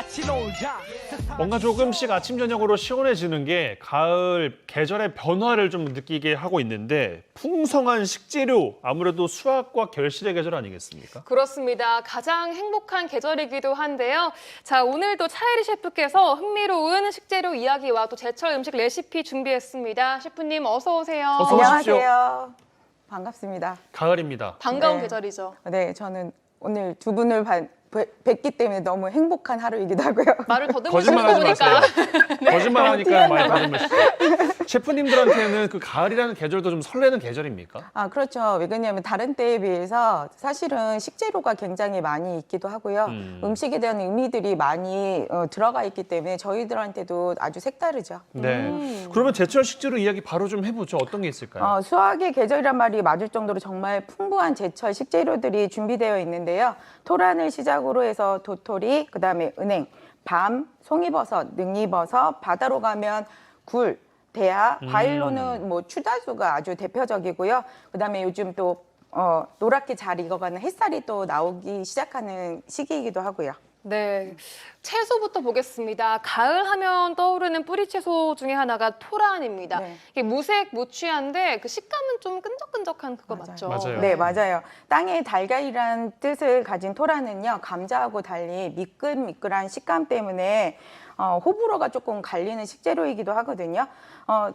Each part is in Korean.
같이 놀자. 뭔가 조금씩 아침 저녁으로 시원해지는 게 가을 계절의 변화를 좀 느끼게 하고 있는데 풍성한 식재료 아무래도 수확과 결실의 계절 아니겠습니까? 그렇습니다. 가장 행복한 계절이기도 한데요. 자, 오늘도 차예리 셰프께서 흥미로운 식재료 이야기와 또 제철 음식 레시피 준비했습니다. 셰프님 어서 오세요. 어서 오십시오. 안녕하세요. 반갑습니다. 가을입니다. 반가운 네. 계절이죠. 네, 저는 오늘 두 분을 뵙기 때문에 너무 행복한 하루이기도 하고요. 말을 더듬으시는 거짓말하지 거 보니까. 마세요. 거짓말하니까 많이 받으시죠. 셰프님들한테는 그 가을이라는 계절도 좀 설레는 계절입니까? 아, 그렇죠. 왜냐하면 다른 때에 비해서 사실은 식재료가 굉장히 많이 있기도 하고요. 음식에 대한 의미들이 많이 들어가 있기 때문에 저희들한테도 아주 색다르죠. 네. 그러면 제철 식재료 이야기 바로 좀 해보죠. 어떤 게 있을까요? 수확의 계절이란 말이 맞을 정도로 정말 풍부한 제철 식재료들이 준비되어 있는데요. 토란을 시작으로 해서 도토리, 그다음에 은행, 밤, 송이버섯, 능이버섯, 바다로 가면 굴, 대하, 과일로는 뭐 추다수가 아주 대표적이고요. 그다음에 요즘 또 노랗게 잘 익어가는 햇살이 또 나오기 시작하는 시기이기도 하고요. 네, 채소부터 보겠습니다. 가을 하면 떠오르는 뿌리 채소 중에 하나가 토란입니다. 네. 이게 무색 무취한데 그 식감은 좀 끈적끈적한 그거 맞죠? 맞아요. 네, 맞아요. 땅의 달걀이란 뜻을 가진 토란은요, 감자하고 달리 미끌미끌한 식감 때문에 호불호가 조금 갈리는 식재료이기도 하거든요.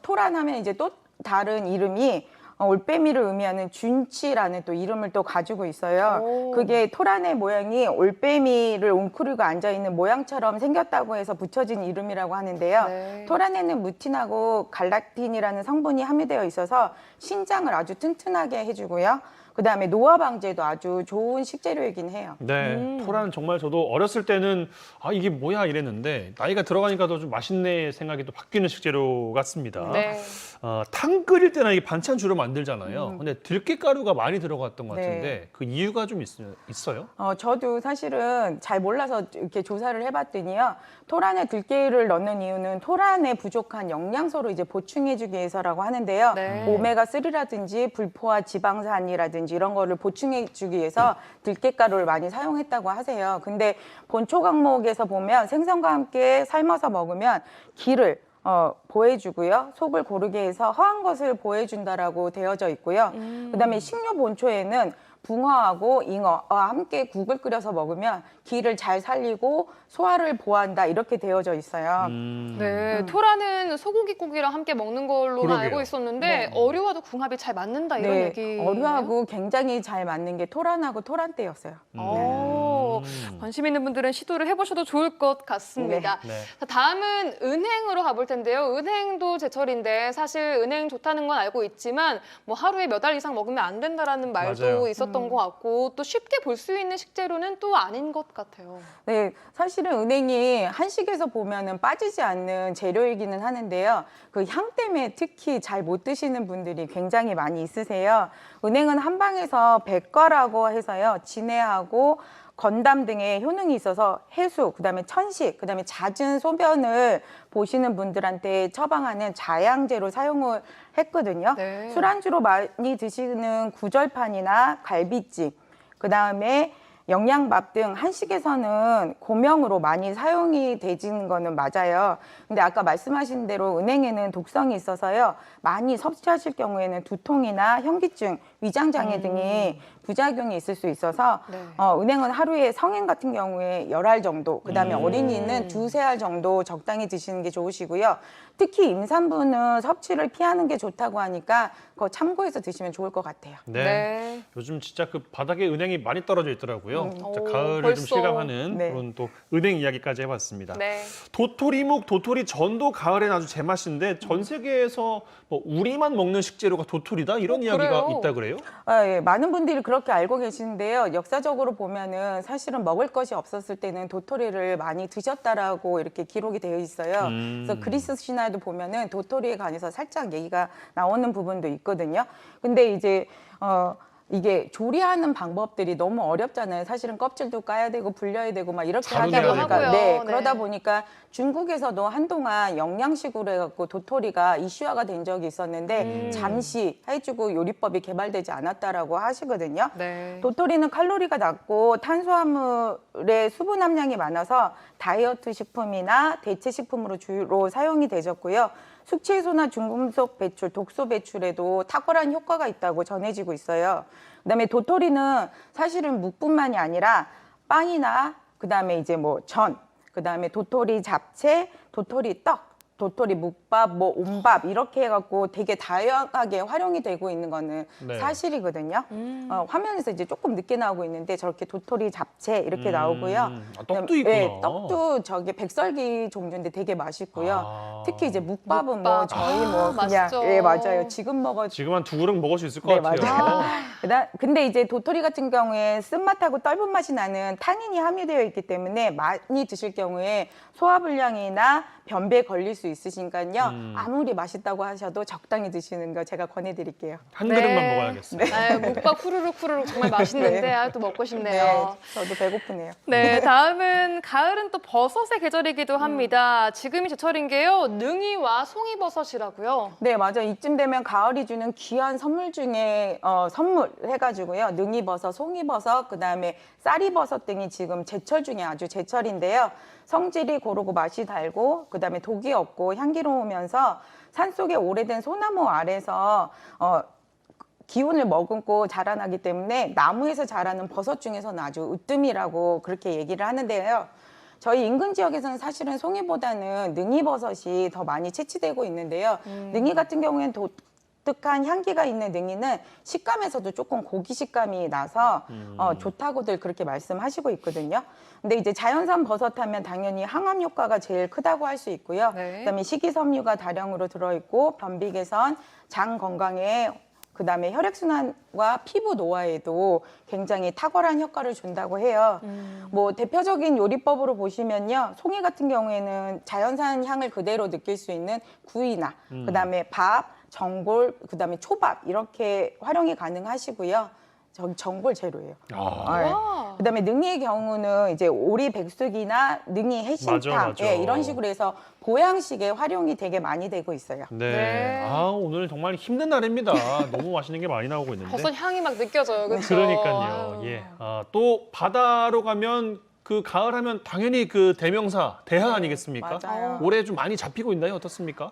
토란 하면 이제 또 다른 이름이 올빼미를 의미하는 준치라는 또 이름을 또 가지고 있어요. 오. 그게 토란의 모양이 올빼미를 웅크리고 앉아있는 모양처럼 생겼다고 해서 붙여진 이름이라고 하는데요. 네. 토란에는 무틴하고 갈라틴이라는 성분이 함유되어 있어서 신장을 아주 튼튼하게 해주고요. 그다음에 노화 방제도 아주 좋은 식재료이긴 해요. 네, 토란 정말 저도 어렸을 때는 아 이게 뭐야 이랬는데 나이가 들어가니까 더 좀 맛있네 생각이 또 바뀌는 식재료 같습니다. 네. 탕 끓일 때나 이게 반찬 주로 만들잖아요. 근데 들깨가루가 많이 들어갔던 것 네. 같은데 그 이유가 좀 있어요? 저도 사실은 잘 몰라서 이렇게 조사를 해봤더니요. 토란에 들깨를 넣는 이유는 토란에 부족한 영양소를 이제 보충해주기 위해서라고 하는데요. 네. 오메가3라든지 불포화 지방산이라든지 이런 거를 보충해주기 위해서 들깨가루를 많이 사용했다고 하세요. 근데 본초 강목에서 보면 생선과 함께 삶아서 먹으면 기를 보해주고요. 속을 고르게 해서 허한 것을 보해준다라고 되어져 있고요. 그다음에 식료 본초에는 붕어하고 잉어와 함께 국을 끓여서 먹으면 기를 잘 살리고 소화를 보한다 이렇게 되어져 있어요. 네, 토란은 소고기국이랑 함께 먹는 걸로만 그러게요. 알고 있었는데 네. 어류와도 궁합이 잘 맞는다 이런 네, 얘기. 어류하고 굉장히 잘 맞는 게 토란하고 토란대였어요. 관심 있는 분들은 시도를 해보셔도 좋을 것 같습니다. 네. 자, 다음은 은행으로 가볼 텐데요. 은행도 제철인데 사실 은행 좋다는 건 알고 있지만 뭐 하루에 몇 알 이상 먹으면 안 된다라는 말도 맞아요. 있었던 것 같고 또 쉽게 볼 수 있는 식재료는 또 아닌 것 같아요. 네, 사실은 은행이 한식에서 보면은 빠지지 않는 재료이기는 하는데요. 그 향 때문에 특히 잘 못 드시는 분들이 굉장히 많이 있으세요. 은행은 한방에서 백과라고 해서요. 진해하고 건담 등의 효능이 있어서 해수, 그다음에 천식, 그다음에 잦은 소변을 보시는 분들한테 처방하는 자양제로 사용을 했거든요. 네. 술안주로 많이 드시는 구절판이나 갈비찜, 그다음에 영양밥 등 한식에서는 고명으로 많이 사용이 되지는 거는 맞아요. 근데 아까 말씀하신 대로 은행에는 독성이 있어서요. 많이 섭취하실 경우에는 두통이나 현기증, 위장장애 등이 부작용이 있을 수 있어서 네. 은행은 하루에 성인 같은 경우에 10알 정도, 그다음에 어린이는 2~3알 정도 적당히 드시는 게 좋으시고요. 특히 임산부는 섭취를 피하는 게 좋다고 하니까 그거 참고해서 드시면 좋을 것 같아요. 네. 네. 요즘 진짜 그 바닥에 은행이 많이 떨어져 있더라고요. 진짜 오, 가을을 벌써. 좀 실감하는 네. 그런 또 은행 이야기까지 해봤습니다. 네. 도토리묵, 도토리 전도 가을엔 아주 제맛인데 전 세계에서 뭐 우리만 먹는 식재료가 도토리다 이런 이야기가 그래요? 있다 그래요? 예, 많은 분들이 그렇게 알고 계시는데요. 역사적으로 보면은 사실은 먹을 것이 없었을 때는 도토리를 많이 드셨다라고 이렇게 기록이 되어 있어요. 그래서 그리스 신화에도 보면은 도토리에 관해서 살짝 얘기가 나오는 부분도 있거든요. 근데 이제 이게 조리하는 방법들이 너무 어렵잖아요. 사실은 껍질도 까야 되고 불려야 되고 막 이렇게 자르기도 하다 보니까 하고요. 네, 네. 그러다 보니까 중국에서도 한동안 영양식으로 해갖고 도토리가 이슈화가 된 적이 있었는데 잠시 해주고 요리법이 개발되지 않았다라고 하시거든요. 네. 도토리는 칼로리가 낮고 탄수화물의 수분 함량이 많아서 다이어트 식품이나 대체 식품으로 주로 사용이 되졌고요. 숙취해소나 중금속 배출, 독소 배출에도 탁월한 효과가 있다고 전해지고 있어요. 그다음에 도토리는 사실은 묵뿐만이 아니라 빵이나 그다음에 이제 뭐 전, 그다음에 도토리 잡채, 도토리 떡, 도토리 묵밥, 뭐 온밥 이렇게 해갖고 되게 다양하게 활용이 되고 있는 거는 네. 사실이거든요. 화면에서 이제 조금 늦게 나오고 있는데 저렇게 도토리 잡채 이렇게 나오고요. 아, 떡도 그다음에, 있구나. 네, 떡도 저게 백설기 종류인데 되게 맛있고요. 아. 특히 이제 묵밥은 뭐 묵밥. 저희 아, 뭐 그냥 맛있죠. 예 맞아요. 지금 먹어 지금 한 2그릇 먹을 수 있을 것 네, 같아요. 맞아요. 근데 이제 도토리 같은 경우에 쓴맛하고 떫은 맛이 나는 타닌이 함유되어 있기 때문에 많이 드실 경우에 소화불량이나 변비에 걸릴 수 있으니까요. 아무리 맛있다고 하셔도 적당히 드시는 거 제가 권해드릴게요. 한 네. 그릇만 먹어야겠어요. 네, 묵밥 후루룩 정말 맛있는데 네. 아, 또 먹고 싶네요. 저도 배고프네요. 네, 다음은 가을은 또 버섯의 계절이기도 합니다. 지금이 제철인 게요, 능이와 송이버섯이라고요. 네, 맞아요. 이쯤 되면 가을이 주는 귀한 선물 중에 선물 해가지고요. 능이버섯, 송이버섯, 그다음에 쌀이버섯 등이 지금 제철 중에 아주 제철인데요. 성질이 고르고 맛이 달고 그다음에 독이 없고 향기로우면서 산속의 오래된 소나무 아래서 기운을 머금고 자라나기 때문에 나무에서 자라는 버섯 중에서는 아주 으뜸이라고 그렇게 얘기를 하는데요. 저희 인근 지역에서는 사실은 송이보다는 능이버섯이 더 많이 채취되고 있는데요. 능이 같은 경우에는 독특한 향기가 있는 능이는 식감에서도 조금 고기 식감이 나서 좋다고들 그렇게 말씀하시고 있거든요. 근데 이제 자연산 버섯 하면 당연히 항암 효과가 제일 크다고 할 수 있고요. 네. 그다음에 식이섬유가 다량으로 들어있고 변비 개선, 장 건강에 그다음에 혈액순환과 피부 노화에도 굉장히 탁월한 효과를 준다고 해요. 뭐 대표적인 요리법으로 보시면요. 송이 같은 경우에는 자연산 향을 그대로 느낄 수 있는 구이나 그다음에 밥, 전골, 그다음에 초밥 이렇게 활용이 가능하시고요. 전골 재료예요. 아. 와. 그다음에 능이의 경우는 이제 오리 백숙이나 능이 해신탕 맞아. 예, 이런 식으로 해서 보양식에 활용이 되게 많이 되고 있어요. 네. 네. 아, 오늘 정말 힘든 날입니다. 너무 맛있는 게 많이 나오고 있는데. 버섯 향이 막 느껴져요, 그렇죠? 그러니까요. 예. 아, 또 바다로 가면 그 가을 하면 당연히 그 대명사 대하 아니겠습니까? 맞아요. 올해 좀 많이 잡히고 있나요? 어떻습니까?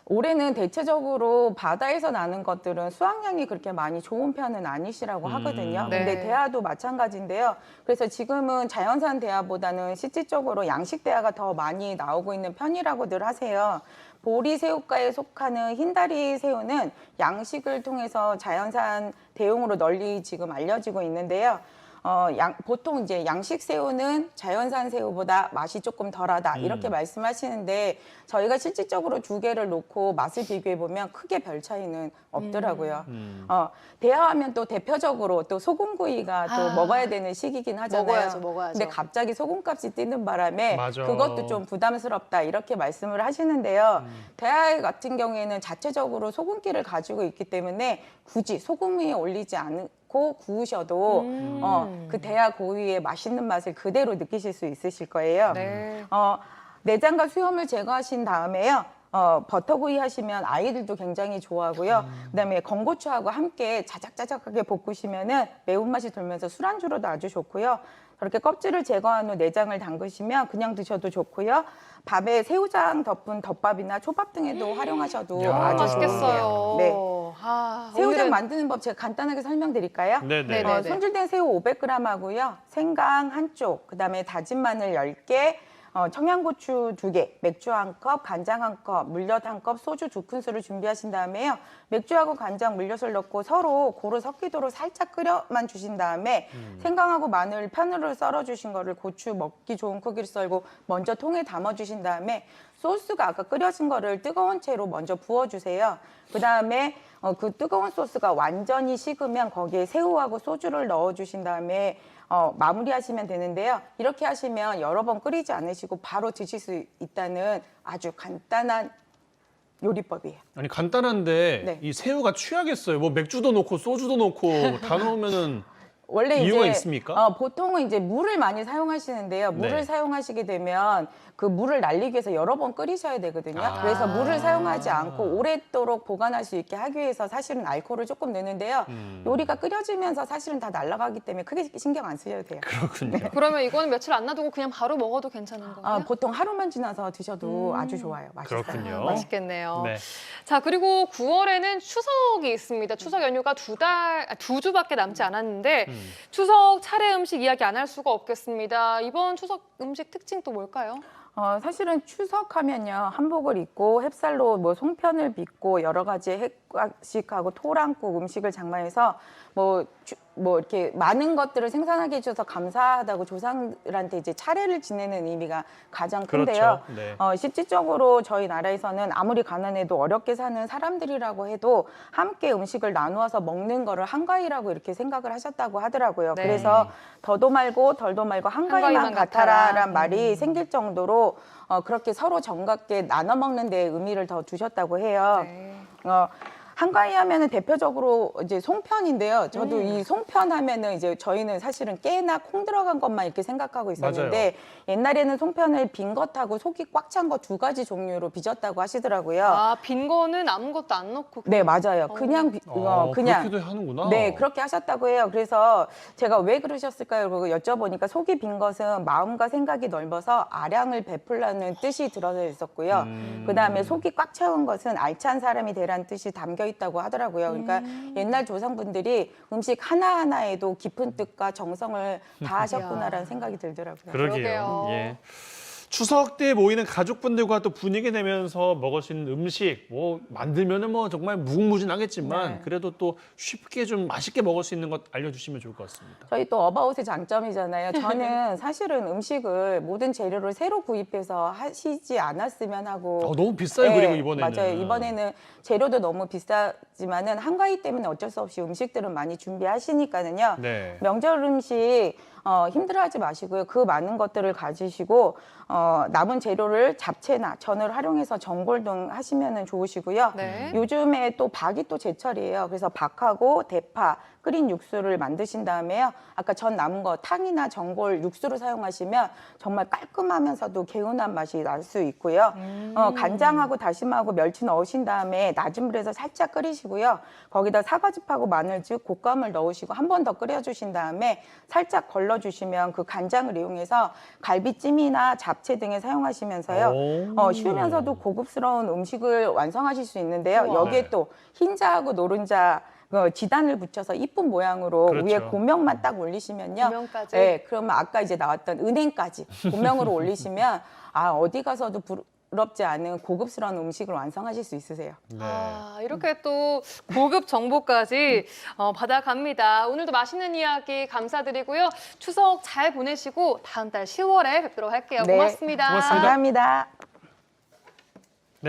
올해는 대체적으로 바다에서 나는 것들은 수확량이 그렇게 많이 좋은 편은 아니시라고 하거든요. 네. 근데 대하도 마찬가지인데요. 그래서 지금은 자연산 대하보다는 실질적으로 양식 대하가 더 많이 나오고 있는 편이라고들 하세요. 보리 새우과에 속하는 흰다리 새우는 양식을 통해서 자연산 대용으로 널리 지금 알려지고 있는데요. 보통 이제 양식 새우는 자연산 새우보다 맛이 조금 덜하다 이렇게 말씀하시는데 저희가 실질적으로 두 개를 놓고 맛을 비교해 보면 크게 별 차이는 없더라고요. 대하하면 또 대표적으로 또 소금구이가 또 먹어야 되는 시기긴 하잖아요. 먹어야죠. 근데 갑자기 소금값이 뛰는 바람에 맞아. 그것도 좀 부담스럽다 이렇게 말씀을 하시는데요. 대하 같은 경우에는 자체적으로 소금기를 가지고 있기 때문에 굳이 소금 위에 올리지 않고 구우셔도 그 대하 고유의 맛있는 맛을 그대로 느끼실 수 있으실 거예요. 네. 내장과 수염을 제거하신 다음에요. 버터구이 하시면 아이들도 굉장히 좋아하고요. 그다음에 건고추하고 함께 자작자작하게 볶으시면은 매운맛이 돌면서 술안주로도 아주 좋고요. 그렇게 껍질을 제거한 후 내장을 담그시면 그냥 드셔도 좋고요. 밥에 새우장 덮은 덮밥이나 초밥 등에도 활용하셔도 야, 아주 맛있겠어요. 좋은데요. 네. 아, 새우장 오늘은- 만드는 법 제가 간단하게 설명드릴까요? 네네. 네네. 손질된 새우 500g 하고요. 생강 한 쪽, 그다음에 다진 마늘 10개, 청양고추 2개, 맥주 1컵, 간장 1컵, 물엿 1컵, 소주 2큰술을 준비하신 다음에요. 맥주하고 간장, 물엿을 넣고 서로 고루 섞이도록 살짝 끓여만 주신 다음에 생강하고 마늘 편으로 썰어주신 거를 고추 먹기 좋은 크기로 썰고 먼저 통에 담아주신 다음에 소스가 아까 끓여진 거를 뜨거운 채로 먼저 부어주세요. 그 다음에 그 뜨거운 소스가 완전히 식으면 거기에 새우하고 소주를 넣어주신 다음에 마무리하시면 되는데요. 이렇게 하시면 여러 번 끓이지 않으시고 바로 드실 수 있다는 아주 간단한 요리법이에요. 아니 간단한데 네. 이 새우가 취하겠어요. 뭐 맥주도 넣고 소주도 넣고 다 넣으면은 원래 이유가 이제 있습니까? 보통은 이제 물을 많이 사용하시는데요. 물을 네. 사용하시게 되면 그 물을 날리기 위해서 여러 번 끓이셔야 되거든요. 아. 그래서 물을 사용하지 않고 오랫도록 보관할 수 있게 하기 위해서 사실은 알코올을 조금 넣는데요. 요리가 끓여지면서 사실은 다 날아가기 때문에 크게 신경 안 쓰셔도 돼요. 그렇군요. 그러면 이거는 며칠 안 놔두고 그냥 바로 먹어도 괜찮은 거예요? 보통 하루만 지나서 드셔도 아주 좋아요. 맛있어요. 그렇군요. 맛있겠네요. 네. 자, 그리고 9월에는 추석이 있습니다. 추석 연휴가 두 주밖에 남지 않았는데 추석 차례 음식 이야기 안 할 수가 없겠습니다. 이번 추석 음식 특징 또 뭘까요? 사실은 추석하면요, 한복을 입고 햅쌀로 뭐 송편을 빚고 여러 가지 핵과식하고 토랑국 음식을 장만해서 뭐 이렇게 많은 것들을 생산하게 해주셔서 감사하다고 조상들한테 이제 차례를 지내는 의미가 가장 큰데요. 그렇죠. 네. 실질적으로 저희 나라에서는 아무리 가난해도 어렵게 사는 사람들이라고 해도 함께 음식을 나누어서 먹는 거를 한가위라고 이렇게 생각을 하셨다고 하더라고요. 네. 그래서 더도 말고 덜도 말고 한가위만 한가위만 같아라. 같아라란 말이 생길 정도로 그렇게 서로 정갑게 나눠 먹는 데 의미를 더 두셨다고 해요. 네. 한가위 하면은 대표적으로 이제 송편인데요. 저도 이 송편 하면은 이제 저희는 사실은 깨나 콩 들어간 것만 이렇게 생각하고 있었는데 옛날에는 송편을 빈 것하고 속이 꽉 찬 거 두 가지 종류로 빚었다고 하시더라고요. 아, 빈 거는 아무것도 안 넣고 네, 맞아요. 그냥 그냥 그렇게도 하는구나. 네, 그렇게 하셨다고 해요. 그래서 제가 왜 그러셨을까요? 그러고 여쭤보니까 속이 빈 것은 마음과 생각이 넓어서 아량을 베풀라는 뜻이 들어져 있었고요. 그다음에 속이 꽉 채운 것은 알찬 사람이 되라는 뜻이 담겨 있다고 하더라고요. 그러니까 옛날 조상분들이 음식 하나하나에도 깊은 뜻과 정성을 다 하셨구나라는 생각이 들더라고요. 그러게요. 그러게요. 예. 추석 때 모이는 가족분들과 또 분위기 내면서 먹을 수 있는 음식 뭐 만들면은 뭐 정말 무궁무진하겠지만 네. 그래도 또 쉽게 좀 맛있게 먹을 수 있는 것 알려주시면 좋을 것 같습니다. 저희 또 어바웃의 장점이잖아요. 저는 사실은 음식을 모든 재료를 새로 구입해서 하시지 않았으면 하고. 너무 비싸요. 네, 그리고 이번에는. 맞아요. 이번에는 재료도 너무 비싸지만은 한가위 때문에 어쩔 수 없이 음식들은 많이 준비하시니까는요. 네. 명절 음식 힘들어하지 마시고요. 그 많은 것들을 가지시고 남은 재료를 잡채나 전을 활용해서 전골 등 하시면은 좋으시고요. 네. 요즘에 또 박이 또 제철이에요. 그래서 박하고 대파 끓인 육수를 만드신 다음에요. 아까 전 남은 거 탕이나 전골 육수로 사용하시면 정말 깔끔하면서도 개운한 맛이 날 수 있고요. 간장하고 다시마하고 멸치 넣으신 다음에 낮은 불에서 살짝 끓이시고요. 거기다 사과즙하고 마늘즙, 곶감을 넣으시고 한 번 더 끓여주신 다음에 살짝 걸러주시면 그 간장을 이용해서 갈비찜이나 잡채 등에 사용하시면서요. 오. 쉬우면서도 고급스러운 음식을 완성하실 수 있는데요. 우와. 여기에 네. 또 흰자하고 노른자 지단을 붙여서 이쁜 모양으로 그렇죠. 위에 고명만 딱 올리시면요. 고명까지? 네, 그러면 아까 이제 나왔던 은행까지 고명으로 올리시면 어디 가서도 부럽지 않은 고급스러운 음식을 완성하실 수 있으세요. 네. 아, 이렇게 또 고급 정보까지 받아갑니다. 오늘도 맛있는 이야기 감사드리고요. 추석 잘 보내시고 다음 달 10월에 뵙도록 할게요. 네. 고맙습니다. 고맙습니다. 감사합니다.